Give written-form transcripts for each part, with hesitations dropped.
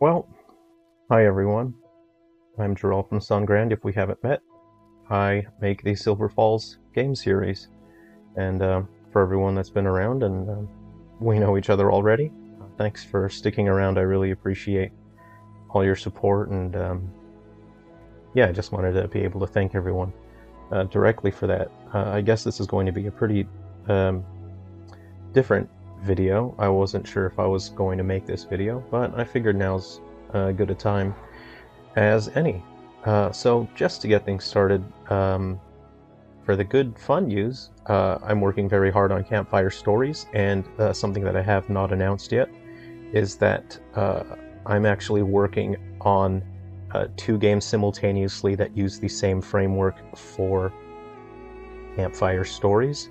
Well, hi everyone. I'm Gerald from Sungrand. If we haven't met, I make the Silver Falls game series. And for everyone that's been around and we know each other already, thanks for sticking around. I really appreciate all your support. And yeah, I just wanted to be able to thank everyone directly for that. I guess this is going to be a pretty different video. I wasn't sure if I was going to make this video, but I figured now's good a time as any. So just to get things started, for the good fun use, I'm working very hard on Campfire Stories, and something that I have not announced yet is that I'm actually working on two games simultaneously that use the same framework for Campfire Stories.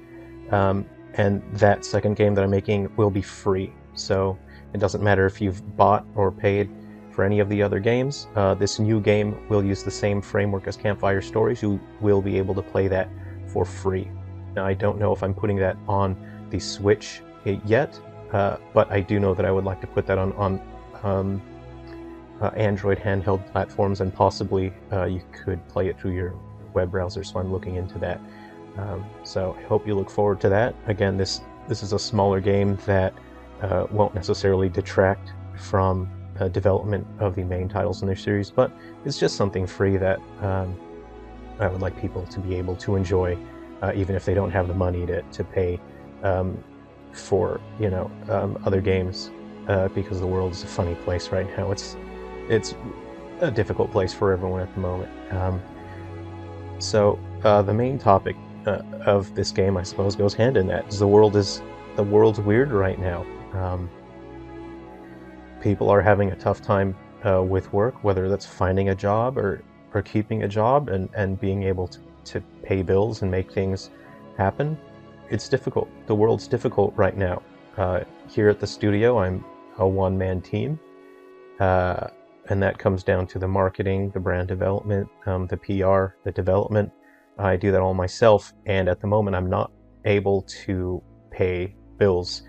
And that second game that I'm making will be free, so it doesn't matter if you've bought or paid for any of the other games. This new game will use the same framework as Campfire Stories. You will be able to play that for free. Now, I don't know if I'm putting that on the Switch yet, but I do know that I would like to put that on Android handheld platforms, and possibly you could play it through your web browser, so I'm looking into that. So I hope you look forward to that. Again, this is a smaller game that won't necessarily detract from development of the main titles in their series, but it's just something free that I would like people to be able to enjoy, even if they don't have the money to pay for other games, because the world is a funny place right now. It's a difficult place for everyone at the moment. So the main topic of this game, I suppose, goes hand in that. Is the world's weird right now. People are having a tough time with work, whether that's finding a job or keeping a job and being able to pay bills and make things happen. It's difficult. The world's difficult right now. Here at the studio, I'm a one-man team, and that comes down to the marketing, the brand development, the PR, the development. I do that all myself, and at the moment I'm not able to pay bills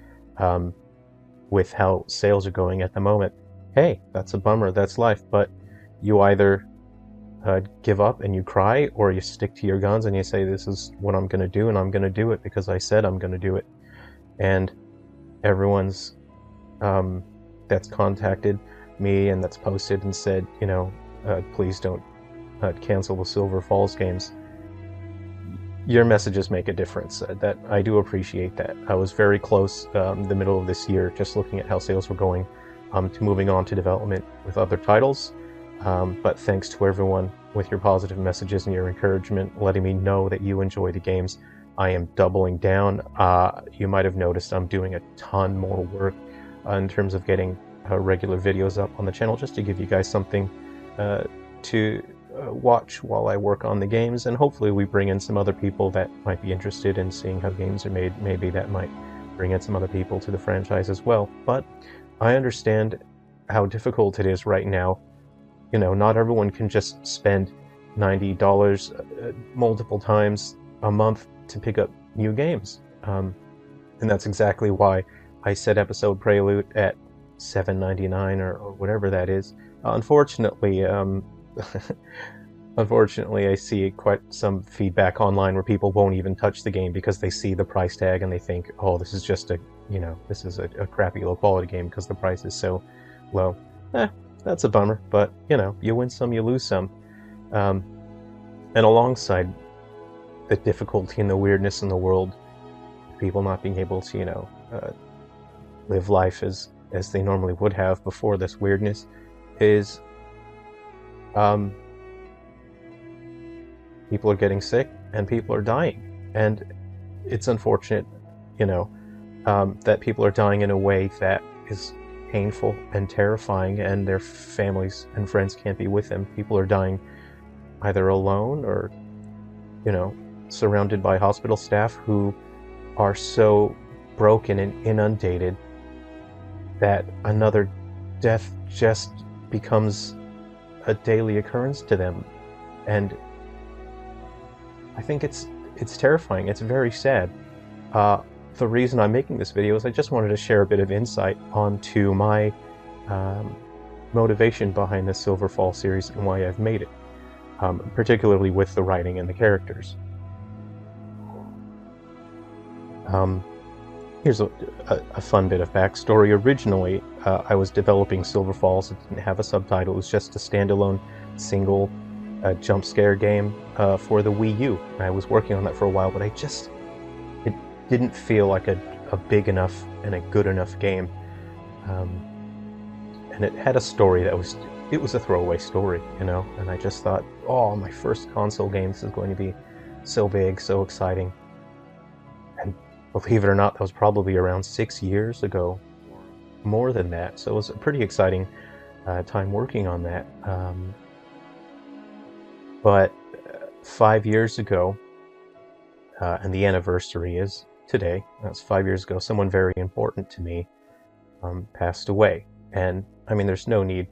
with how sales are going at the moment. Hey, that's a bummer, that's life, but you either give up and you cry, or you stick to your guns and you say, this is what I'm going to do, and I'm going to do it because I said I'm going to do it. And everyone's that's contacted me and that's posted and said, please don't cancel the Silver Falls games. Your messages make a difference. That I do appreciate that. I was very close the middle of this year, just looking at how sales were going, to moving on to development with other titles. But thanks to everyone with your positive messages and your encouragement, letting me know that you enjoy the games, I am doubling down. You might have noticed I'm doing a ton more work in terms of getting regular videos up on the channel, just to give you guys something to watch while I work on the games, and hopefully we bring in some other people that might be interested in seeing how games are made. Maybe that might bring in some other people to the franchise as well. But I understand how difficult it is right now. Not everyone can just spend $90 multiple times a month to pick up new games, and that's exactly why I set episode Prelude at $7.99 or whatever that is. Unfortunately, I see quite some feedback online where people won't even touch the game because they see the price tag and they think, oh, this is just a crappy low quality game because the price is so low. That's a bummer, but you win some, you lose some. And alongside the difficulty and the weirdness in the world, people not being able to, live life as they normally would have before this weirdness, is people are getting sick and people are dying, and it's unfortunate, that people are dying in a way that is painful and terrifying, and their families and friends can't be with them. People are dying either alone or, surrounded by hospital staff who are so broken and inundated that another death just becomes a daily occurrence to them. And I think it's terrifying. It's very sad. The reason I'm making this video is I just wanted to share a bit of insight onto my motivation behind the Silverfall series and why I've made it, particularly with the writing and the characters. Here's a fun bit of backstory. Originally, I was developing Silver Falls. It didn't have a subtitle. It was just a standalone single jump scare game for the Wii U. I was working on that for a while, but it didn't feel like a big enough and a good enough game. And it had a story that it was a throwaway story, you know? And I just thought, oh, my first console game, this is going to be so big, so exciting. And believe it or not, that was probably around 6 years ago, more than that. So it was a pretty exciting time working on that. But 5 years ago, and the anniversary is today, that's 5 years ago, someone very important to me passed away. And I mean, there's no need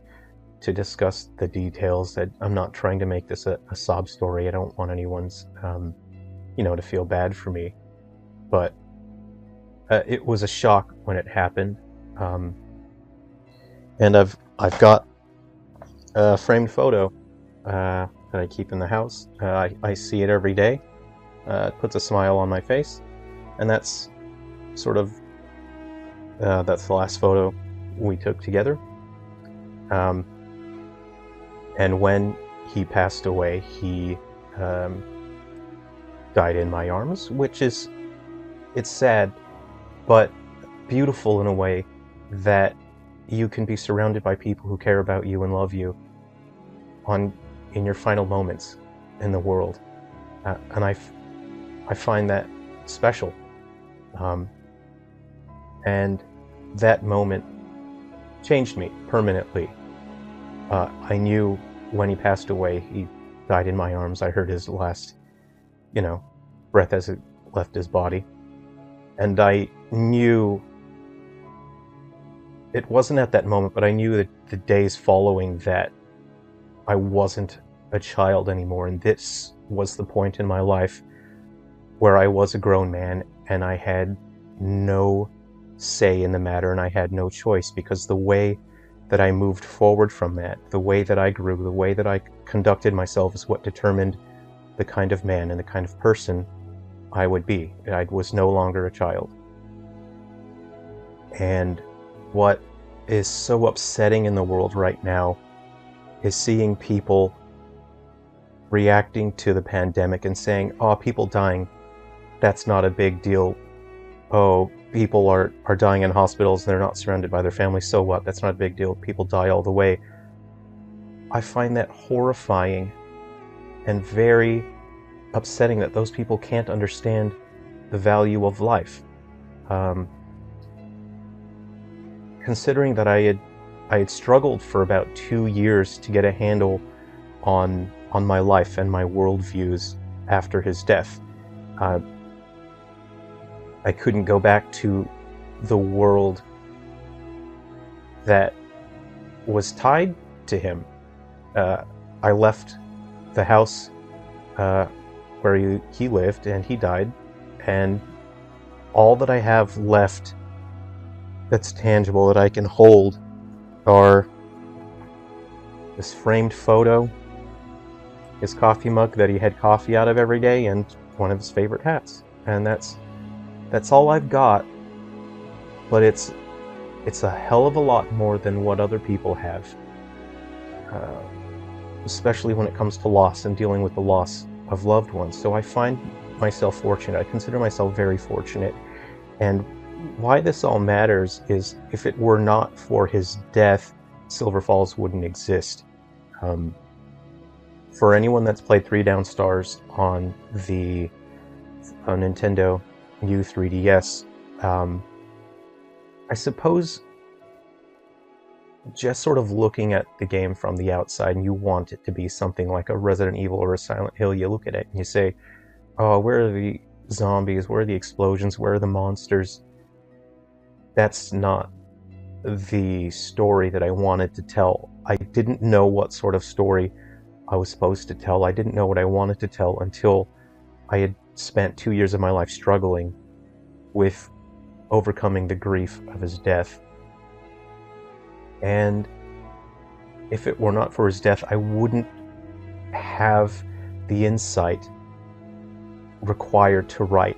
to discuss the details. That I'm not trying to make this a sob story. I don't want anyone's, to feel bad for me. But it was a shock when it happened, and I've got a framed photo that I keep in the house. I see it every day. It puts a smile on my face, and that's sort of that's the last photo we took together. And when he passed away, he died in my arms, which is, it's sad, but beautiful in a way that you can be surrounded by people who care about you and love you in your final moments in the world. And I find that special. And that moment changed me permanently. I knew when he passed away, he died in my arms. I heard his last, breath as it left his body. And I knew, it wasn't at that moment, but I knew that the days following that I wasn't a child anymore. And this was the point in my life where I was a grown man and I had no say in the matter, and I had no choice, because the way that I moved forward from that, the way that I grew, the way that I conducted myself is what determined the kind of man and the kind of person I would be. I was no longer a child. And what is so upsetting in the world right now is seeing people reacting to the pandemic and saying, oh, people dying, that's not a big deal. Oh, people are dying in hospitals and they're not surrounded by their families, so what? That's not a big deal. People die all the way. I find that horrifying and very upsetting that those people can't understand the value of life. Considering that I had struggled for about 2 years to get a handle on my life and my worldviews after his death. I couldn't go back to the world that was tied to him. I left the house where he lived, and he died, and all that I have left that's tangible that I can hold are this framed photo, his coffee mug that he had coffee out of every day, and one of his favorite hats. And that's all I've got, but it's a hell of a lot more than what other people have, especially when it comes to loss and dealing with the loss of loved ones. So I find myself fortunate. I consider myself very fortunate. And why this all matters is, if it were not for his death, Silver Falls wouldn't exist. For anyone that's played 3 Down Stars on the Nintendo U 3DS, I suppose just sort of looking at the game from the outside, and you want it to be something like a Resident Evil or a Silent Hill, you look at it and you say, oh, where are the zombies, where are the explosions, where are the monsters? That's not the story that I wanted to tell. I didn't know what sort of story I was supposed to tell. I didn't know what I wanted to tell until I had spent 2 years of my life struggling with overcoming the grief of his death. And if it were not for his death, I wouldn't have the insight required to write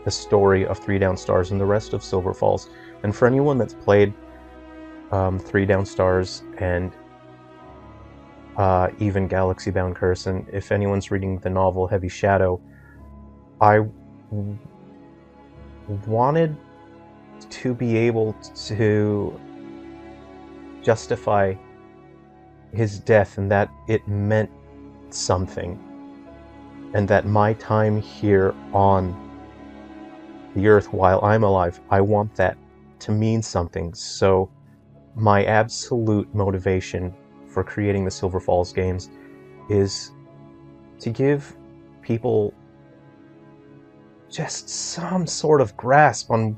the story of Three Down Stars and the rest of Silver Falls. And for anyone that's played Three Down Stars and even Galaxy Bound Curse, and if anyone's reading the novel Heavy Shadow, I wanted to be able to justify his death and that it meant something, and that my time here on the earth while I'm alive, I want that to mean something. So my absolute motivation for creating the Silver Falls games is to give people just some sort of grasp on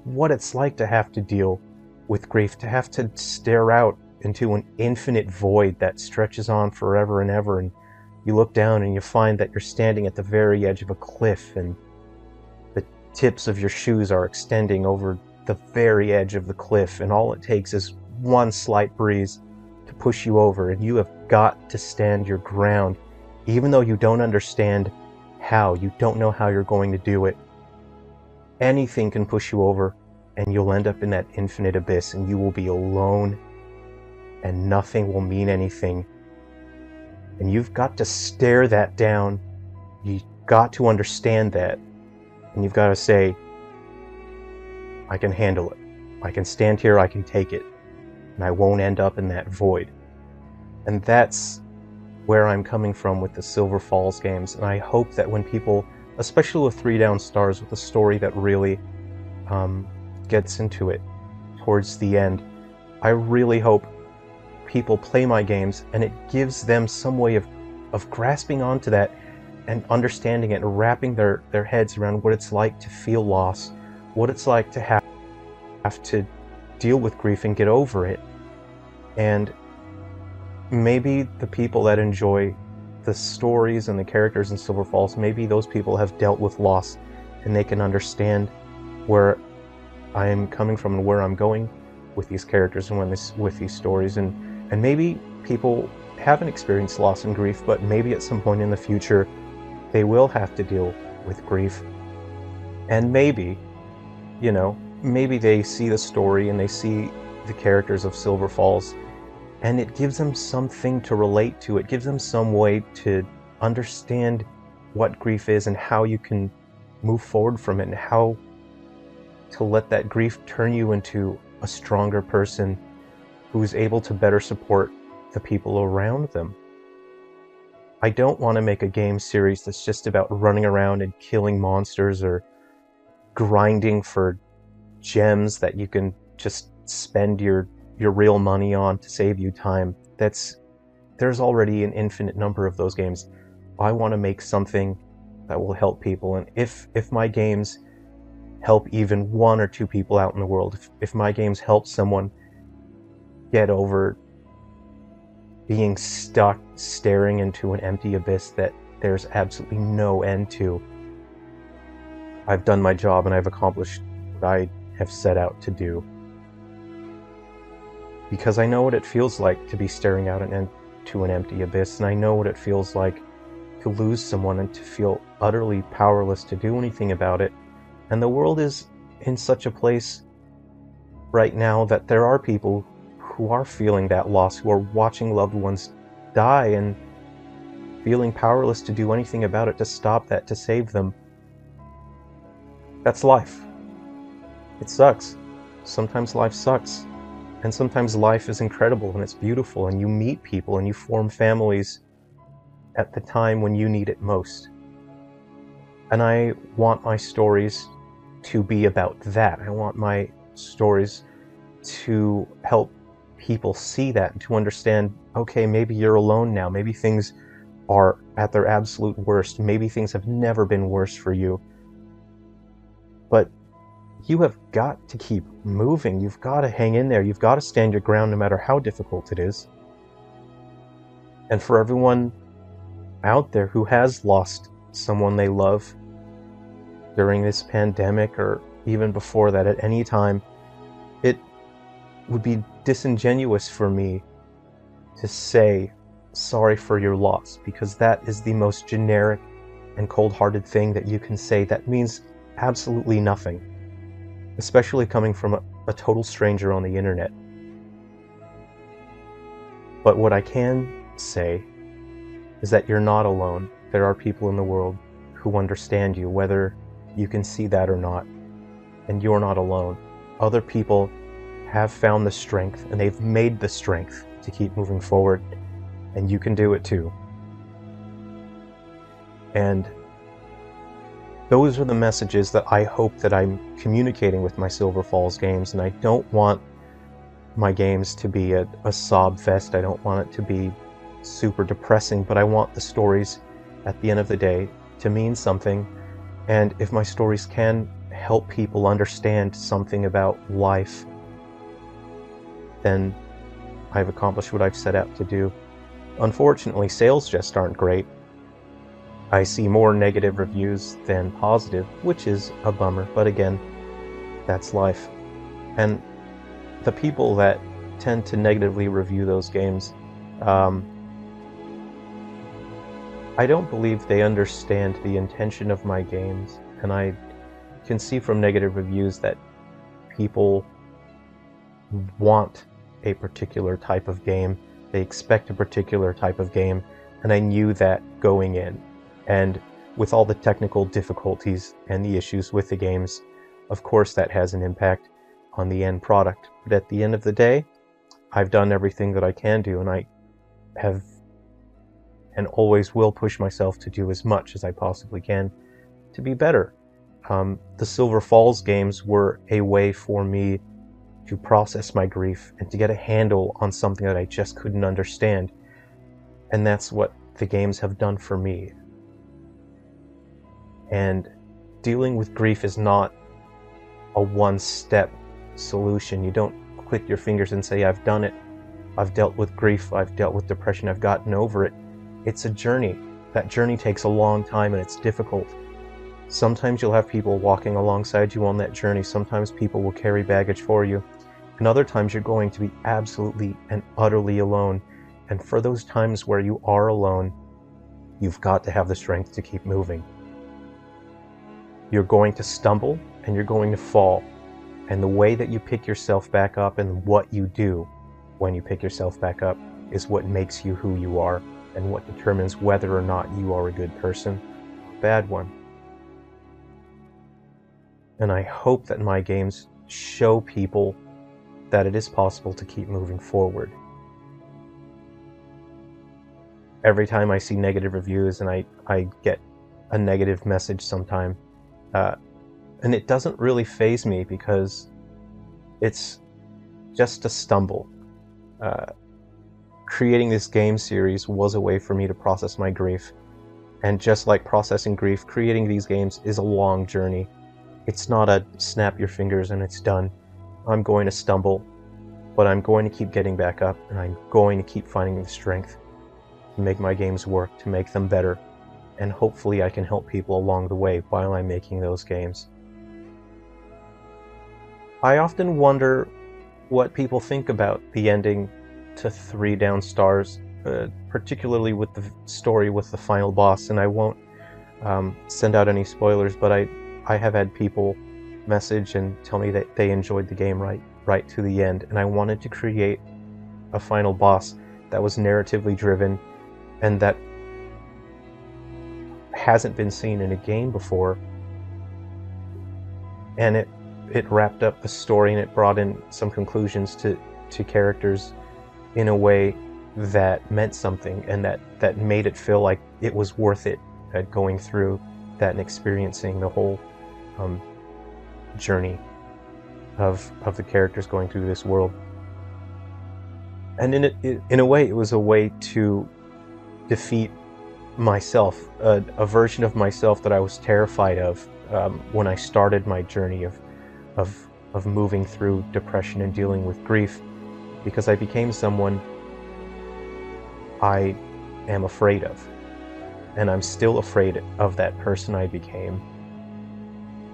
what it's like to have to deal with grief, to have to stare out into an infinite void that stretches on forever and ever, and you look down and you find that you're standing at the very edge of a cliff, and the tips of your shoes are extending over the very edge of the cliff, and all it takes is one slight breeze to push you over, and you have got to stand your ground, even though you don't understand how, you don't know how you're going to do it. Anything can push you over, and you'll end up in that infinite abyss, and you will be alone, and nothing will mean anything. And you've got to stare that down. You've got to understand that. And you've got to say, I can handle it. I can stand here, I can take it. And I won't end up in that void. And that's where I'm coming from with the Silver Falls games. And I hope that when people, especially with Three Down Stars, with a story that really gets into it towards the end, I really hope people play my games and it gives them some way of grasping onto that and understanding it and wrapping their heads around what it's like to feel loss, what it's like to have to deal with grief and get over it. And maybe the people that enjoy the stories and the characters in Silver Falls, maybe those people have dealt with loss and they can understand where I am coming from and where I'm going with these characters and with these stories. And maybe people haven't experienced loss and grief, but maybe at some point in the future they will have to deal with grief. And maybe, you know, maybe they see the story and they see the characters of Silver Falls and it gives them something to relate to. It gives them some way to understand what grief is and how you can move forward from it, and how to let that grief turn you into a stronger person who's able to better support the people around them. I don't want to make a game series that's just about running around and killing monsters or grinding for gems that you can just spend your real money on to save you time. There's already an infinite number of those games. I want to make something that will help people, and if my games help even one or two people out in the world, if my games help someone get over being stuck staring into an empty abyss that there's absolutely no end to, I've done my job and I've accomplished what I have set out to do. Because I know what it feels like to be staring out into an empty abyss, and I know what it feels like to lose someone and to feel utterly powerless to do anything about it. And the world is in such a place right now that there are people who are feeling that loss, who are watching loved ones die and feeling powerless to do anything about it, to stop that, to save them. That's life. It sucks. Sometimes life sucks. And sometimes life is incredible and it's beautiful, and you meet people and you form families at the time when you need it most. And I want my stories to be about that. I want my stories to help people see that and to understand, okay, maybe you're alone now. Maybe things are at their absolute worst. Maybe things have never been worse for you. But you have got to keep moving. You've got to hang in there. You've got to stand your ground no matter how difficult it is. And for everyone out there who has lost someone they love during this pandemic or even before that, at any time, it would be disingenuous for me to say sorry for your loss, because that is the most generic and cold-hearted thing that you can say that means absolutely nothing, especially coming from a total stranger on the internet. But what I can say is that you're not alone. There are people in the world who understand you, whether you can see that or not, and you're not alone. Other people have found the strength, and they've made the strength to keep moving forward, and you can do it too. And those are the messages that I hope that I'm communicating with my Silver Falls games, and I don't want my games to be a sob fest. I don't want it to be super depressing, but I want the stories at the end of the day to mean something. And if my stories can help people understand something about life, then I've accomplished what I've set out to do. Unfortunately, sales just aren't great. I see more negative reviews than positive, which is a bummer, but again, that's life. And the people that tend to negatively review those games, I don't believe they understand the intention of my games, and I can see from negative reviews that people want a particular type of game, they expect a particular type of game, and I knew that going in. And with all the technical difficulties and the issues with the games, of course that has an impact on the end product. But at the end of the day, I've done everything that I can do, and I have and always will push myself to do as much as I possibly can to be better. The Silver Falls games were a way for me to process my grief and to get a handle on something that I just couldn't understand. And that's what the games have done for me. And dealing with grief is not a one-step solution. You don't click your fingers and say, I've done it. I've dealt with grief. I've dealt with depression. I've gotten over it. It's a journey. That journey takes a long time, and it's difficult. Sometimes you'll have people walking alongside you on that journey. Sometimes people will carry baggage for you. And other times you're going to be absolutely and utterly alone. And for those times where you are alone, you've got to have the strength to keep moving. You're going to stumble and you're going to fall. And the way that you pick yourself back up and what you do when you pick yourself back up is what makes you who you are and what determines whether or not you are a good person or a bad one. And I hope that my games show people that it is possible to keep moving forward. Every time I see negative reviews and I get a negative message sometime, and it doesn't really faze me because it's just a stumble. Creating this game series was a way for me to process my grief. And just like processing grief, creating these games is a long journey. It's not a snap your fingers and it's done. I'm going to stumble, but I'm going to keep getting back up, and I'm going to keep finding the strength to make my games work, to make them better. And hopefully I can help people along the way while I'm making those games. I often wonder what people think about the ending to 3 Down Stars, particularly with the story with the final boss, and I won't send out any spoilers, but I have had people message and tell me that they enjoyed the game right to the end, and I wanted to create a final boss that was narratively driven and that hasn't been seen in a game before, and it wrapped up the story and it brought in some conclusions to characters in a way that meant something, and that made it feel like it was worth it, going through that and experiencing the whole journey of the characters going through this world. And in a way, it was a way to defeat myself, a version of myself that I was terrified of when I started my journey of moving through depression and dealing with grief, because I became someone I am afraid of, and I'm still afraid of that person I became.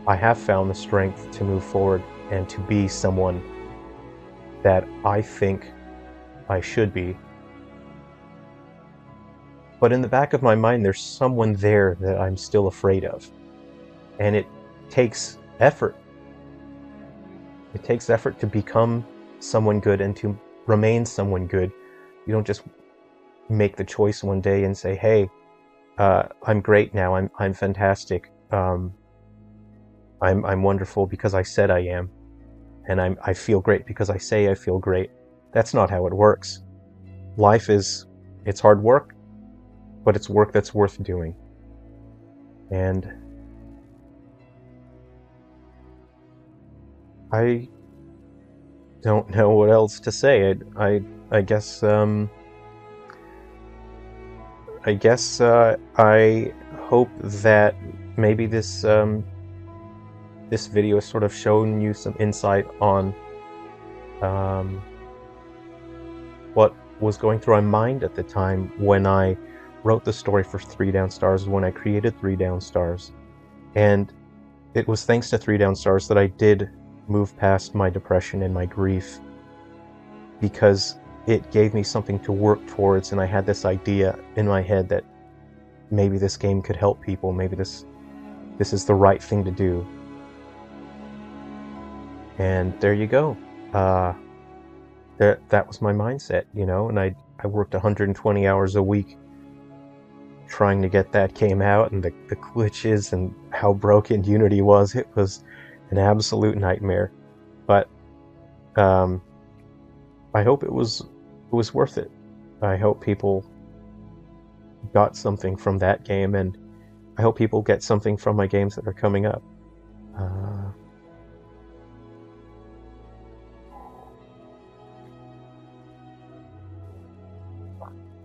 I have found the strength to move forward and to be someone that I think I should be, But in the back of my mind, there's someone there that I'm still afraid of. And it takes effort. It takes effort to become someone good and to remain someone good. You don't just make the choice one day and say, hey, I'm great now, I'm fantastic, I'm wonderful because I said I am, and I feel great because I say I feel great. That's not how it works. Life it's hard work, but it's work that's worth doing. And I don't know what else to say. I guess I hope that maybe this this video has sort of shown you some insight on what was going through my mind at the time when I wrote the story for 3 Down Stars, when I created 3 Down Stars. And it was thanks to 3 Down Stars that I did move past my depression and my grief, because it gave me something to work towards, and I had this idea in my head that maybe this game could help people, maybe this is the right thing to do. And there you go. That was my mindset, you know, and I worked 120 hours a week trying to get that game out, and the glitches and how broken Unity was. It was an absolute nightmare. But I hope it was worth it. I hope people got something from that game, and I hope people get something from my games that are coming up.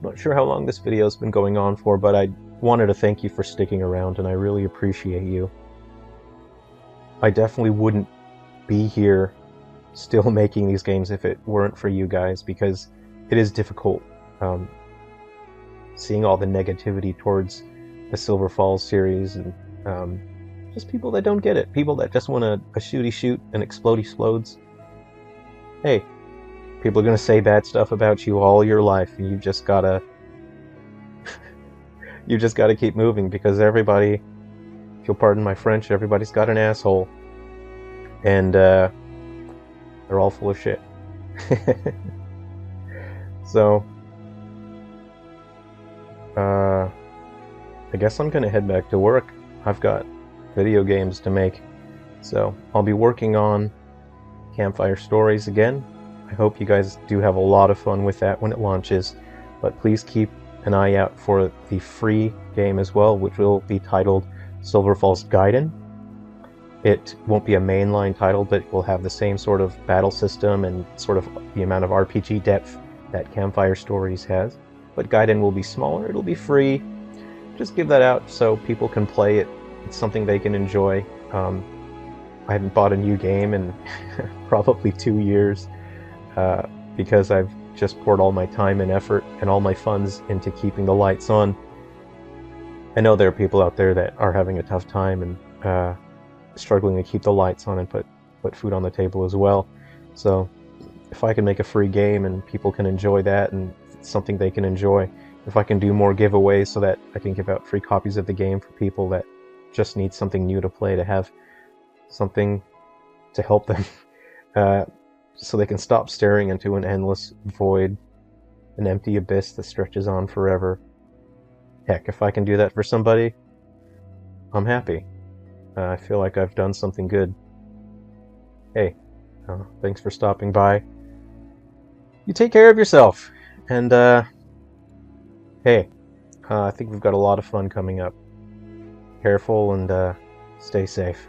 Not sure how long this video has been going on for, but I wanted to thank you for sticking around, and I really appreciate you. I definitely wouldn't be here still making these games if it weren't for you guys, because it is difficult seeing all the negativity towards the Silver Falls series, and just people that don't get it, people that just want a shooty shoot and explodey explodes. Hey, people are gonna say bad stuff about you all your life, and you just gotta keep moving, because everybody, if you'll pardon my French, everybody's got an asshole, and they're all full of shit. So I guess I'm gonna head back to work. I've got video games to make, so I'll be working on Campfire Stories again. I hope you guys do have a lot of fun with that when it launches, but please keep an eye out for the free game as well, which will be titled Silver Falls Gaiden. It won't be a mainline title, but it will have the same sort of battle system and sort of the amount of RPG depth that Campfire Stories has. But Gaiden will be smaller, it'll be free. Just give that out so people can play it. It's something they can enjoy. I haven't bought a new game in probably 2 years, because I've just poured all my time and effort and all my funds into keeping the lights on. I know there are people out there that are having a tough time and struggling to keep the lights on and put food on the table as well. So if I can make a free game and people can enjoy that, and it's something they can enjoy, if I can do more giveaways so that I can give out free copies of the game for people that just need something new to play, to have something to help them, so they can stop staring into an endless void, an empty abyss that stretches on forever. Heck, if I can do that for somebody, I'm happy. I feel like I've done something good. Hey, thanks for stopping by. You take care of yourself, and hey, I think we've got a lot of fun coming up. Careful and stay safe.